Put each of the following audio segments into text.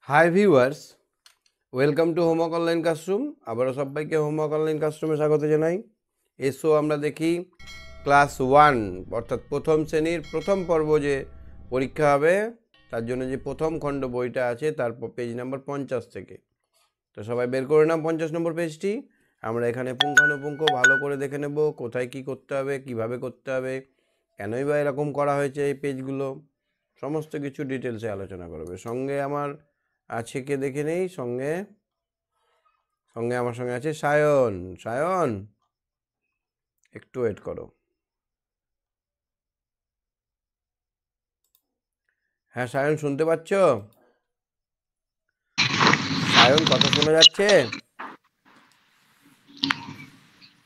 Hi viewers, welcome to homework online classroom. আবারও সবাইকে homework online ক্লাসরুমে স্বাগত জানাই। এসো আমরা দেখি ক্লাস 1 অর্থাৎ প্রথম শ্রেণীর প্রথম পর্ব যে পরীক্ষা হবে তার জন্য যে প্রথম খণ্ড বইটা আছে তার পেজ নাম্বার 50 থেকে। তো সবাই বের করে নাও 50 নম্বর পেজটি। আমরা এখানে পুঙ্খানুপুঙ্খ ভালো করে দেখে নেব কোথায় কি করতে হবে, কিভাবে করতে হবে, কেনই বা এরকম করা হয়েছে এই পেজগুলো, সমস্ত কিছু ডিটেলসে আলোচনা করবে। সঙ্গে আমার আছে কে দেখে নেই। সঙ্গে আমার সঙ্গে আছে সায়ন। সায়ন, একটু ওয়েট করো। হ্যাঁ সায়ন, শুনতে পাচ্ছ? সায়ন, কথা শোনা যাচ্ছে?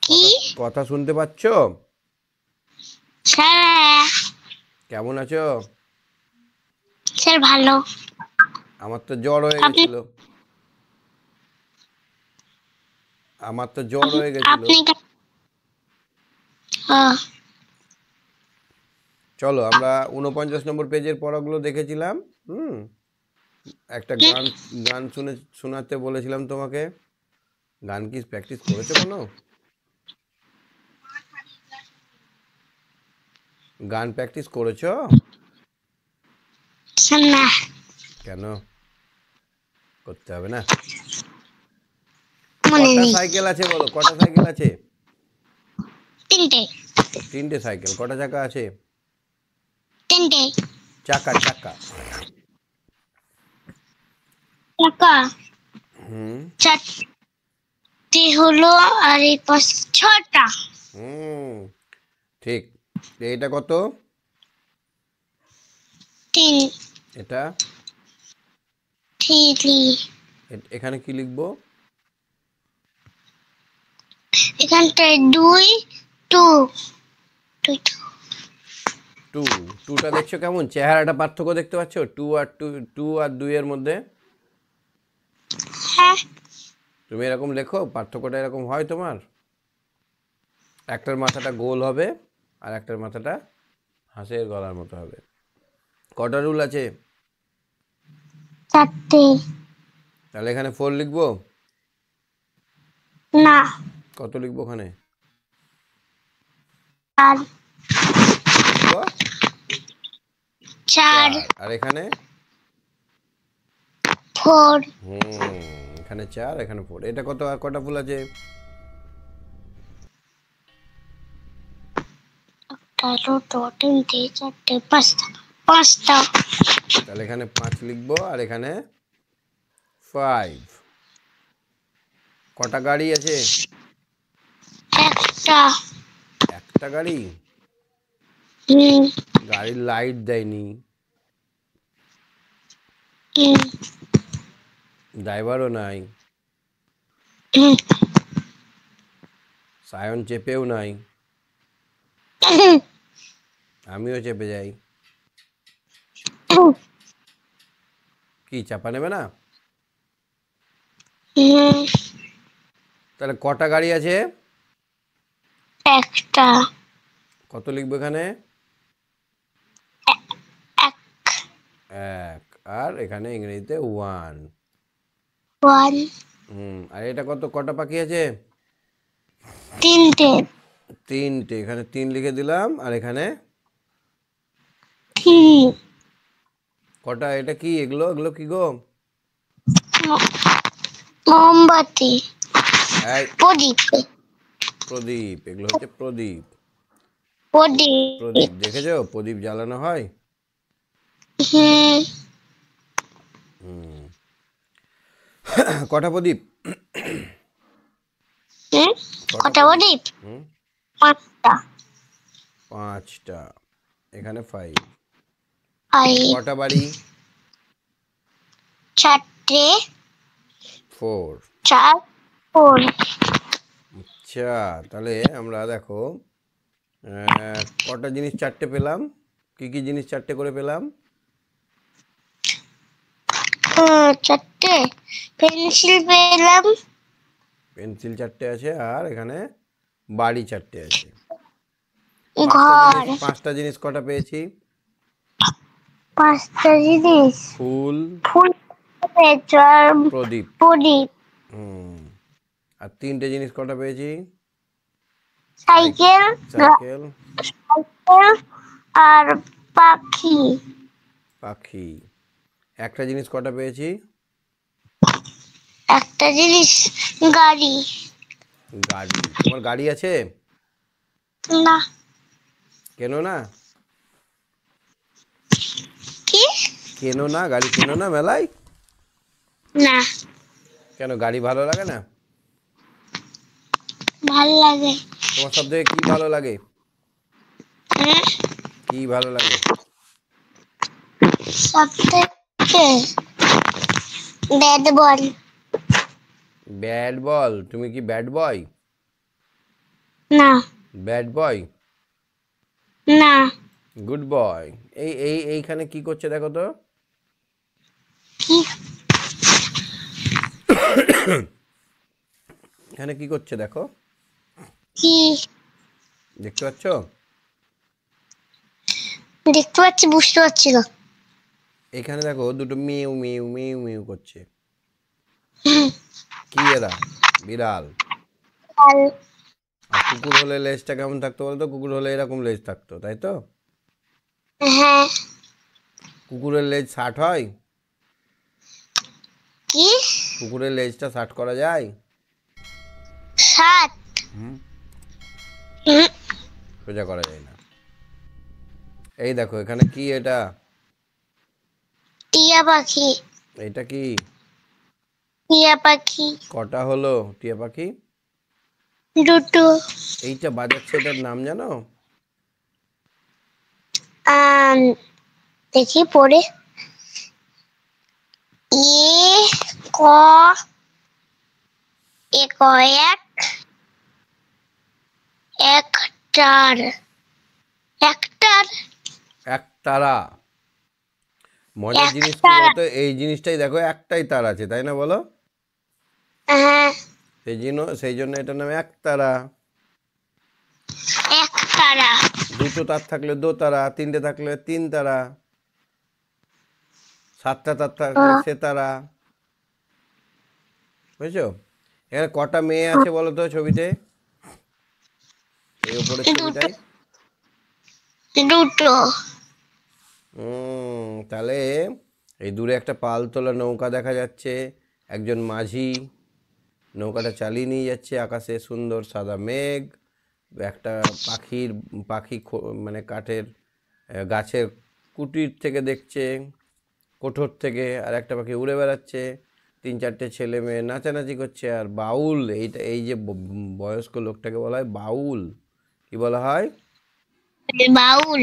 কি কথা শুনতে পাচ্ছ? স্যার? কেমন আছো? স্যার ভালো। আমার তো জ্বর হয়ে আপনি গেছিল। আপনি আহ, চলো আমরা 49 নম্বর পেজের পড়াগুলো দেখেছিলাম। একটা গান গান শোনাতে বলেছিলাম তোমাকে। গান কি প্র্যাকটিস করেছো কোনো? গান প্র্যাকটিস করেছো? স্যার না। কেন করতে হবে না? মনে কটা নেই। সাইকেল আছে বলো, কটা সাইকেল আছে? 3টে। 3টে সাইকেল। কটা চাকা আছে? 3টে চাকা চাকা। টাকা হুম 4টে হলো, আর এই পাশ 6টা। হুম ঠিক। এইটা কত? 3 এটা 3 এখানে কি লিখবো? এখানটায় 2 2 2 টু। টুটা দেখছো কেমন? চেহারাটা পার্থক্য দেখতে পাচ্ছ? টু আর 2 এর মধ্যে হ্যাঁ। তুমি এরকম লেখো, পার্থক্যটা এরকম হয় তোমার? একটার মাথাটা গোল হবে আর একটার মাথাটা হাঁসের গলার মতো হবে। কটা রুল আছে? 4টে। তাহলে এখানে 4 লিখবো? না, কত লিখবো ওখানে? আর কি লিখবো? 4 4। আর এখানে 4 এখানে 4, এখানে 4। এটা কত আর কটা ফুল আছে? 2 3 4 5টা। তাহলে এখানে 5 লিখবো আর এখানে 5। কটা গাড়ি আছে? একটা। একটা গাড়ি। হুম গাড়ির লাইট দেয়নি, হুম ড্রাইভারও নাই, হুম সায়ন চেপেও নাই, আমিও চেপে যাই। কি চাপা নেবে না? তাহলে কটা গাড়ি আছে? একটা। কত লিখবো এখানে? এক 1। আর এখানে ইংরেজিতে 1। 1 আর এটা কটা পাখি আছে? 3টে। 3টে। এখানে 3 লিখে দিলাম আর এখানে 3 কটা? এটা কি? এগুলো এগুলো কি গো? মোমবাতি। এই প্রদীপ। প্রদীপ। এগুলো হচ্ছে প্রদীপ। প্রদীপ। প্রদীপ দেখেছো? প্রদীপ জ্বালানো হয়। হুম কটা প্রদীপ? হুম কটা কটা প্রদীপ? প্রদীপ? 5টা। 5টা। এখানে 5। আর কটা বাড়ি? 4টে। 4। 4 4 আচ্ছা, তাহলে আমরা দেখো কটা জিনিস 4টে পেলাম। কি কি জিনিস 4টে করে পেলাম? 4টে পেন্সিল পেলাম। পেন্সিল 4টে আছে আর এখানে বাড়ি 4টে আছে। ঘর। 5টা জিনিস কটা পেয়েছি? 5টা জিনিস। ফুল। ফুল পেয়েছো আর প্রদীপ। প্রদীপ। হুম। আর তিনটে জিনিস কটা পেয়েছি? সাইকেল, সাইকেল, সাইকেল আর পাখি। পাখি। একটা জিনিস কটা পেয়েছি? একটা জিনিস গাড়ি। গাড়ি। তোমার গাড়ি আছে? না। কেনো না? কি? কেনো না? গাড়ি কেনো না মেলায়? না, কেন, গাড়ি ভালো লাগে না? ভাল লাগে। তোমার সব থেকে কি ভালো লাগে? কি ভালো লাগে? সব থেকে ব্যাট বল। Bat ball. তুমি কি ব্যাট বয়? না, ব্যাট বয়? না। Good boy. এইখানে কি করছে দেখো তো। কি? এখানে কি করছে দেখো, কি দেখতে পাচ্ছ? দেখতে পাচ্ছি, বুঝতে পারছি না। এখানে দেখো দুটো মিউ মিউ মিউ মিউ করছে। কি এরা? বিড়াল। আর আর কুকুর হলে লেজটা কেমন থাকতো বলতো? কুকুর হলে এরকম লেজ থাকতো, তাই তো? হ্যাঁ। কুকুরের লেজ শার্ট হয়? কি? কুকুরের লেজটা শার্ট করা যায়? সাত। হুম। হুম, সোজা করা যায় না। এই দেখো এখানে কি এটা? টিয়া পাখি। এটা কি? টিয়া পাখি। কটা হলো টিয়া পাখি? দুটো। এইটা বাজাচ্ছে, এটার নাম জানো? আম, দেখি পড়ে। এ ক এক একটার একটার একতারা। মজার জিনিস কি একটার। বলতো, এই জিনিসটাই দেখো একটাই তার আছে, তাই না বলো? হ্যাঁ, সেই জন্য এটার নাম একতারা। একটারা। দুটো তার থাকলে দোতারা, তিনটে থাকলে তিন তারা, সাতটা তার থাকলে সেতারা। বুঝছো? এখানে কটা মেয়ে আছে বলো তো ছবিতে, এই উপরের দুটো। ছবিটায়? দুটো। তাহলে এই দূরে একটা পাল তোলা নৌকা দেখা যাচ্ছে, একজন মাঝি নৌকাটা চালিয়ে নিয়ে যাচ্ছে, আকাশে সুন্দর সাদা মেঘ, একটা মানে কাঠের গাছের কুটির থেকে দেখছে, কোঠর থেকে, আর একটা পাখি উড়ে বেড়াচ্ছে, তিন চারটে ছেলে মেয়ে নাচানাচি করছে, আর বাউল, এই যে বয়স্ক লোকটাকে বলা হয় বাউল। কি বলা হয়? বাউল।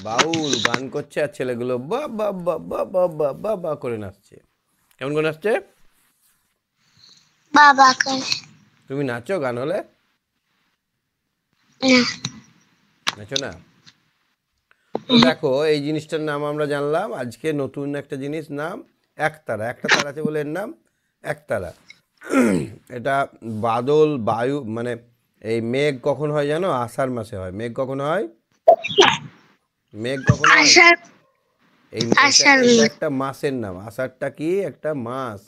বাউল গান করছে, আর ছেলেগুলো বা বা বা বা বা বা বা বা করে নাচছে। কেমন করে নাচছে? বাবা করে। তুমি নাচো গান হলে? না। নাচো না? তো দেখো এই জিনিসটার নাম আমরা জানলাম আজকে, নতুন একটা জিনিস, নাম একতারা। একটা তারা আছে বলে এর নাম একতারা। এটা বাদল বায়ু মানে এই মেঘ কখন হয় জানো? আষাঢ় মাসে হয়। মেঘ কখন হয়? মেঘ কখন হয়? আষাঢ়। এটা আষাঢ় এটা একটা মাসের নাম। আষাঢ়টা কি একটা মাস?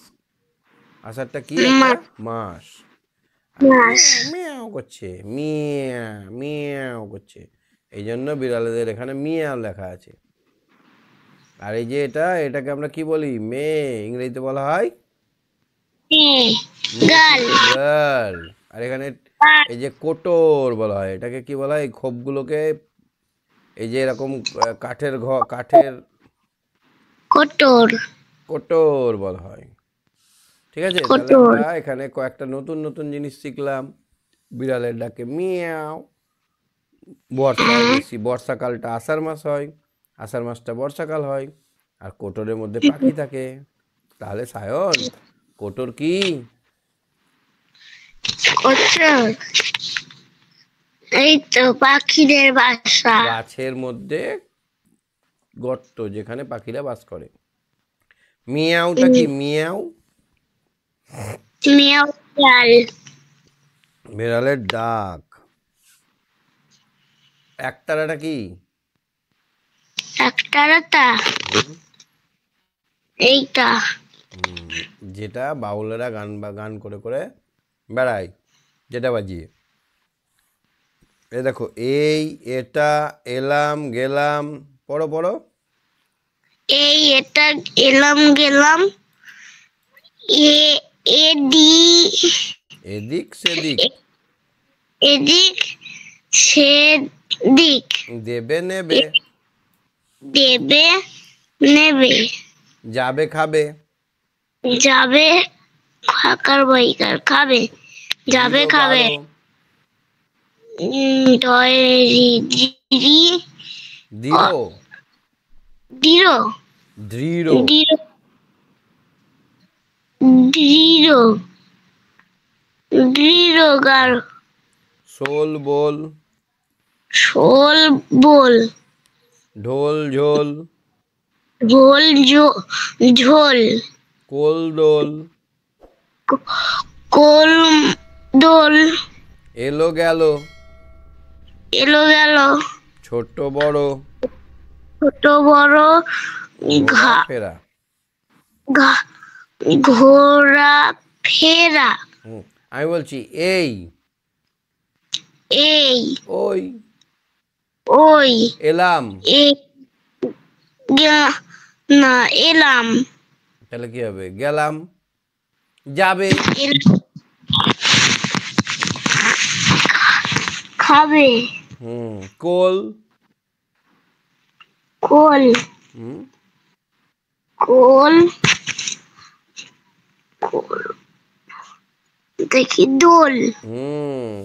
আষাঢ়টা কি একটা মাস। আর মাস। মিয়াও মিয়াও করছে, মিয়া মিয়াও করছে, এই জন্য বিড়ালেদের এখানে মিয়াও লেখা আছে। আর এই যে এটাকে আমরা কি বলি? মেয়ে। ইংরেজিতে বলা হয় মেয়ে কি? গাল। গার্ল। আর এখানে এই যে কোটর বলা হয়, এটাকে কি বলা হয়? এই খোপগুলোকে, এই যে এরকম কাঠের কোটর। কোটর বলা হয়। ঠিক আছে, তাহলে কোটর। আমরা এখানে কয়েকটা নতুন নতুন জিনিস শিখলাম। বিড়ালের ডাকে মিয়াও। বর্ষাকালটা আষাঢ় মাস হয়, আষাঢ় মাসটা বর্ষাকাল হয়, আর কোটরের মধ্যে পাখি থাকে। তাহলে সায়ন, কোটর কি? কোটর এই তো পাখিদের বাসা। গাছের মধ্যে গর্ত, যেখানে পাখিরা বাস করে। মিয়াওটা কি? মিয়াও মেয়াও গাল। বিড়ালের ডাক। একতারাটা কি? একটারাটা হুম, এইটা যেটা বাউলেরা গান করে করে বেড়ায়, যেটা বাজিয়ে। এ দেখো, এই, এটা, এলাম, গেলাম, পড়ো পড়ো। এই এটা এলাম গেলাম এ এদিক এদিক সেদিক, এদিক সেদিক দেবে নেবে, দেবে নেবে যাবে খাবে, যাবে খাকার বইকার খাবে যাবে দৃঢ় খাবে গাঢ়, তৈরি দৃঢ়, দৃঢ় দৃঢ়, দৃঢ় দৃঢ় দৃঢ় গাঢ় শোল বোল, শোল বোল ঢোল ঝোল, ঝোল ঝোল কোল দোল, কোল দোল এলো গেল, এলো গেল ছোট বড়, ছোট বড় ঘা ফেরা। ঘা ঘোরা ফেরা আমি বলছি এই, এই ওই, ওই এলাম, এই না এলাম তাহলে কি হবে? গেলাম, যাবে, খাবে কোল, কোল হুম, কোল কোল দেখি দোল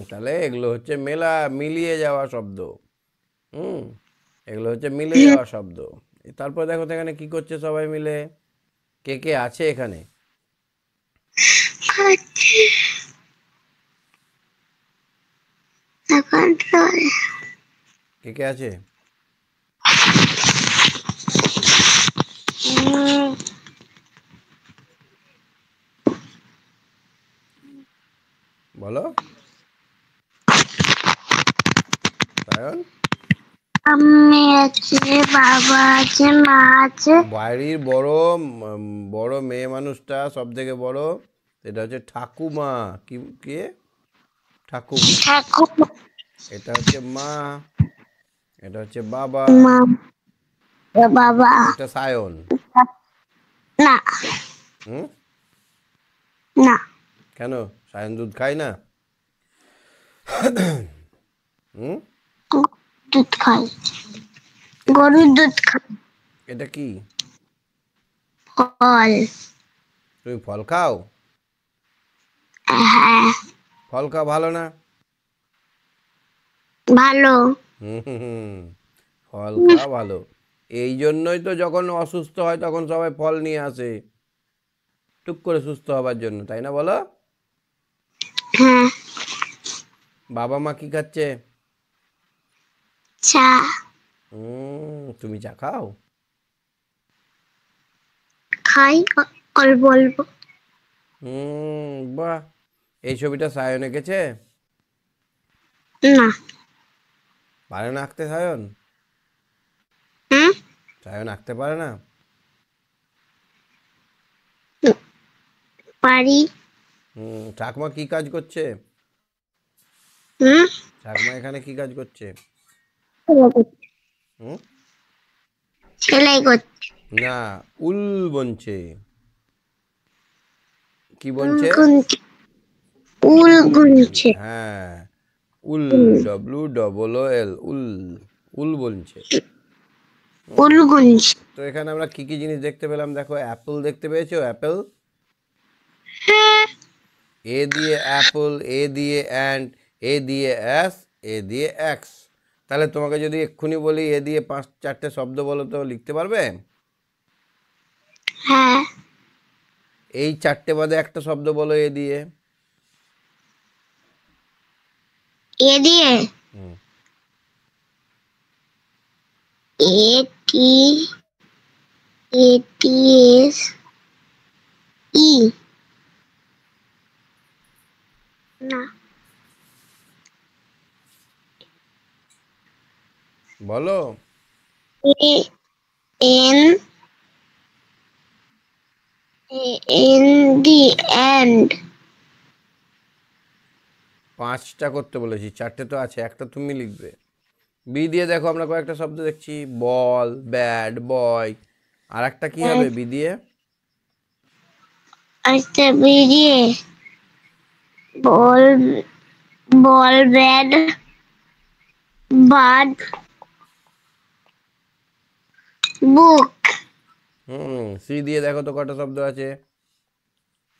তাহলে এগুলো হচ্ছে মিলিয়ে যাওয়া শব্দ। এগুলো হচ্ছে মিলে যাওয়া শব্দ। তারপর দেখো তো এখানে কি করছে সবাই মিলে, কে কে আছে এখানে? কে কে আছে? বলো সায়ন। আমি আছে বাবা আছে মা আছে বাড়ির বড় মেয়ে মানুষটা সব থেকে বড়, এটা হচ্ছে ঠাকুমা। কি কে? ঠাকুমা। ঠাকুর এটা হচ্ছে মা, এটা হচ্ছে বাবা, মা বাবা এটা সায়ন। না হুম, না কেন সায়ন দুধ খায় না? হুম, দুধ খাই গরুর দুধ খাই এটা কি? ফল তুমি ফল খাও? হ্যাঁ ফল খাও ভালো না? ভালো ফল খাওয়া ভালো। এই জন্যই তো যখন অসুস্থ হয় তখন সবাই ফল নিয়ে আসে, টুক করে সুস্থ হবার জন্য, তাই না বলো? হ্যাঁ বাবা মা কি খাচ্ছে? চা তুমি চা খাও? খাই অল্প অল্প বাহ, এই ছবিটা সায়ন এঁকেছে? না পারে না আঁকতে সায়ন? হুম সায়ন আঁকতে পারে না? পারি ঠাকুমা কি কাজ করছে? হুম ঠাকুমা এখানে কি কাজ করছে? হুম, সেলাই করছে না, উল বুনছে। কি বুনছে? উল গুনছে হ্যাঁ, উল, WOOL, উল, উল বুনছে। উল গুনছে তো এখানে আমরা কি কি জিনিস দেখতে পেলাম দেখো, অ্যাপেল দেখতে পেয়েছো? অ্যাপেল, হ্যাঁ এ দিয়ে অ্যাপল, এ দিয়ে অ্যান্ড, এ দিয়ে অ্যাস, এ দিয়ে এক্স। তাহলে তোমাকে যদি এক্ষুনি বলি এ দিয়ে 5-4টে শব্দ বলো তো লিখতে পারবে? হ্যাঁ এই 4টে বাদে একটা শব্দ বলো এ দিয়ে। এ দিয়ে হুম, এটি এস ই না বলো। A N in the end. 5টা করতে বলেছি, 4টে তো আছে, একটা তুমি লিখবে। বি দিয়ে দেখো আমরা কয়েকটা শব্দ দেখছি, বল, ব্যাট, বয়। আর একটা কি হবে বি দিয়ে? আচ্ছা বেরিয়ে বল বল ব্যাট বাদ বুক সি দিয়ে দেখো তো কটা শব্দ আছে?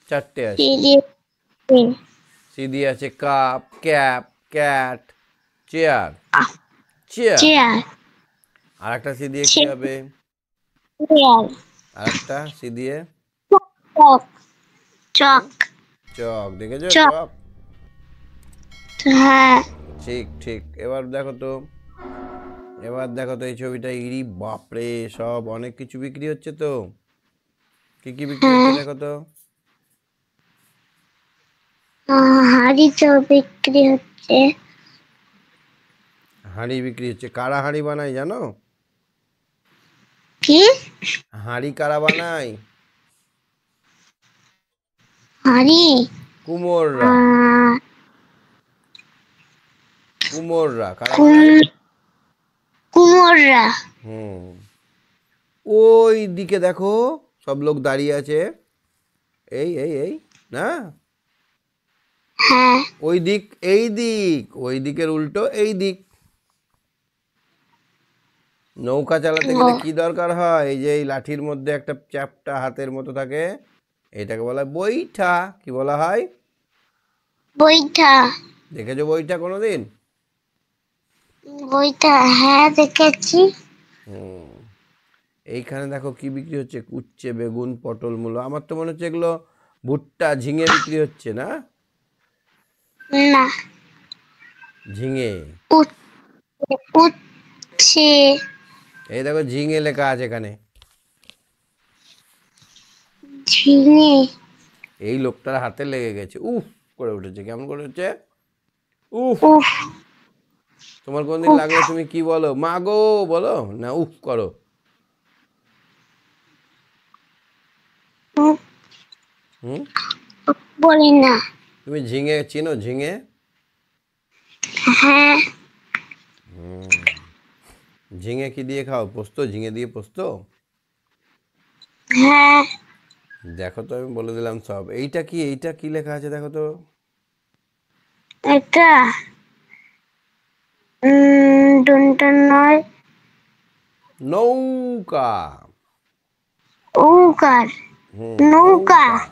4টে আছে। বেরিয়ে সি দিয়ে আছে cup, cap, cat, chair, chair. Chair আর একটা সি দিয়ে কি হবে? চেয়ার আর একটা সি দিয়ে চক চক চক। দেখেছো চক চক? হ্যাঁ ঠিক ঠিক। এবার দেখো তো, এই ছবিটা, ইরি বাপরে, সব অনেক কিছু বিক্রি হচ্ছে তো। কি কি বিক্রি হচ্ছে দেখো তো? হাঁড়ি চক বিক্রি হচ্ছে হাঁড়ি বিক্রি হচ্ছে। কারা হাঁড়ি বানায় জানো? কি হাঁড়ি কারা বানায়? হাঁড়ি কুমোররা। আহ, কুমোররা কারা বানায়? কুমোররা হুম। ওই দিকে দেখো সব লোক দাঁড়িয়ে আছে, এই এই এই না, হ্যাঁ ওই দিক এই দিক, ওই দিকের উল্টো এই দিক। নৌকা চালাতে গেলে কি দরকার হয়? এই যে এই লাঠির মধ্যে একটা চ্যাপ্টা হাতের মতো থাকে, এটাকে বলা হয় বৈঠা। কি বলা হয়? বইটা দেখেছো বৈঠা কোনোদিন? বইটা হ্যাঁ দেখেছি হুম। এইখানে দেখো কি বিক্রি হচ্ছে, উচ্ছে, বেগুন, পটল, মূলো। আমার তো মনে হচ্ছে এগুলো ভুট্টা, ঝিঙে বিক্রি হচ্ছে না? না ঝিঙে। উচ্ছে এই দেখো ঝিঙে লেখা আছে এখানে। ঝিঙে এই লোকটার হাতে লেগে গেছে, উফ করে উঠেছে। কেমন করে হচ্ছে? উফ। উফ তোমার কোনদিন উফ লাগলে তুমি কি বলো? মা গো বলো না উফ করো? উফ হুম। বলি না তুমি ঝিঙে চিনো? ঝিঙে? হ্যাঁ ঝিঙে কি দিয়ে খাও? পোস্ত? ঝিঙে দিয়ে পোস্ত? হ্যাঁ দেখো তো, আমি বলে দিলাম সব। এইটা কি, এইটা কি লেখা আছে দেখো তো? এটা ডুনটা নয় নৌকা। উকার নৌকা নৌকা।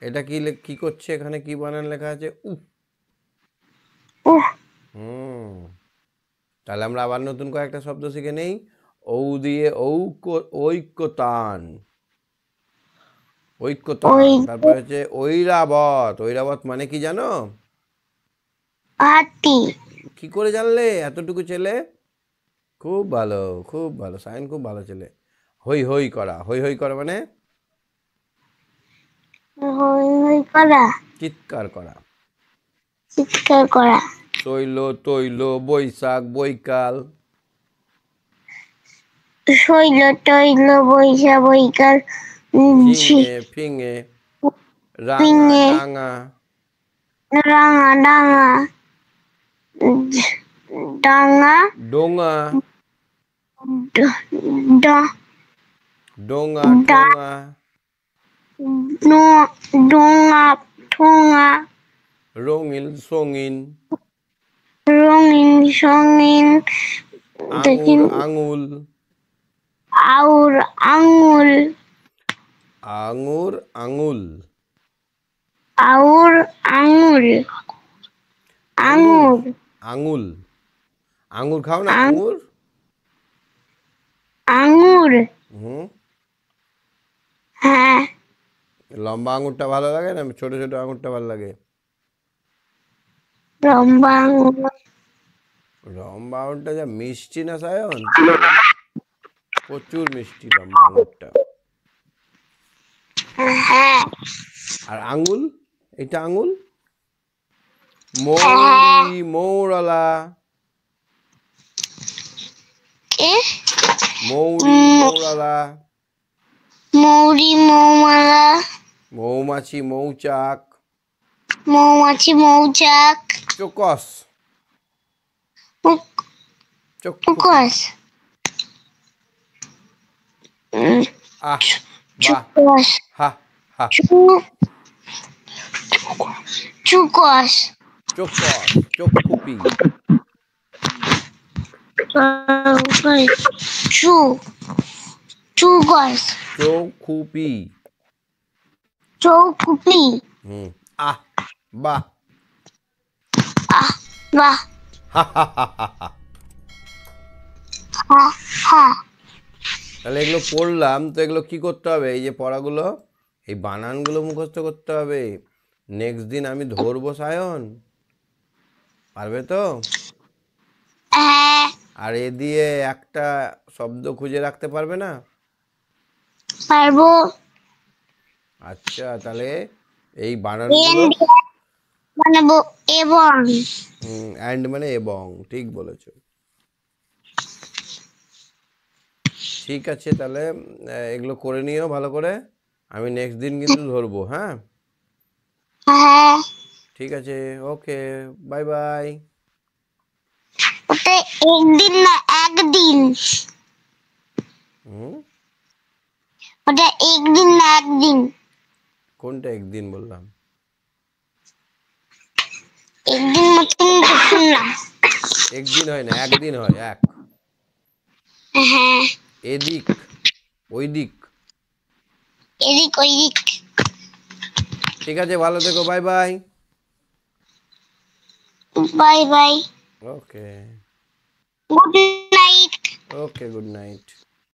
এটা কি কি করছে এখানে? কি বানান লেখা আছে? উফ। উফ হুম। তাহলে আমরা আবার নতুন কয়েকটা শব্দ শিখে নেই। ঔ দিয়ে ঐক্যতান। ওই ঐক্যতান। তারপরে হচ্ছে ঐরাবত। ঐরাবত মানে কি জানো? হাতি কি করে জানলে এতটুকু ছেলে? খুব ভালো, খুব ভালো, সাইন খুব ভালো ছেলে। হই হই করা। হই হই করা মানে হই হই করা চিৎকার করা। চিৎকার করা শৈল, তৈল, বৈশাখ, বৈকাল। শৈল টৈল বৈশা বৈকাল ঝিঙে, ফিঙে, রাঙা, ঝিঙে ডাঙা। রাঙা ডাঙা ডাঙা ডোঙা, ড- ড- ডোঙা, ডা- ঠোঙা। ডোঙা ঠোঙা রঙিন, সঙিন। রঙিন সঙিন দেখি আঙুর, আঙুল। আউর আঙুল আঙুর, আঙুল। আউর আঙুল আঙুর, আঙুর আঙুল। আঙুর খাও না? আং- আঙুর। আঙুর হুম। হ্যাঁ লম্বা আঙুরটা ভালো লাগে না ছোট ছোট আঙুরটা ভালো লাগে? লম্বা আঙুল লম্বা আঙুরটা যা মিষ্টি না সায়ন, প্রচুর মিষ্টি লম্বা আঙুরটা। হ্যাঁ আর আঙুল, এটা আঙুল। মৌরি, মৌরলা। এ মৌরি, মৌরলা। মৌরি, মৌমালা, মৌমাছি, মৌচাক, মৌমাছি, মৌচাক, চোকস, চক্ষু, চুকস, আহ, বাহ, চুকস, হা, হা, চুকস, চোকস, চক্ষুপি, চু, চুকস, চৌখুপি, চৌকুপি, আহ, বাহ, বাহ, হা, হা, হা, হা, হা। হা, হা। তাহলে এগুলো পড়লাম, তো এগুলো কি করতে হবে? এই যে পড়াগুলো, এই বানানগুলো মুখস্থ করতে হবে। নেক্সট দিন আমি ধরবো সায়ন, পারবে তো? হ্যাঁ, আর এ দিয়ে একটা শব্দ খুঁজে রাখতে পারবে না? পারবো। আচ্ছা, তাহলে এই বানানগুলো, বানাবো এবং অ্যান্ড মানে এবং, ঠিক বলেছো। ঠিক আছে, তাহলে এগুলো করে নিও ভালো করে। আমি নেক্সট দিন কিন্তু ধরবো, হ্যাঁ? হ্যাঁ, ঠিক আছে, ওকে, বাই বাই। ওটা একদিন না একদিন, হুম, ওটা একদিন না একদিন, কোনটা একদিন বললাম? একদিন মতন শুনলাম। একদিন হয় না, একদিন হয়, এক। হ্যাঁ, এদিক, ওই দিক। এদিক ওইদিক। ঠিক আছে, ভালো থেকো, বাই বাই। বাই বাই, ওকে, গুড নাইট। ওকে, গুড নাইট।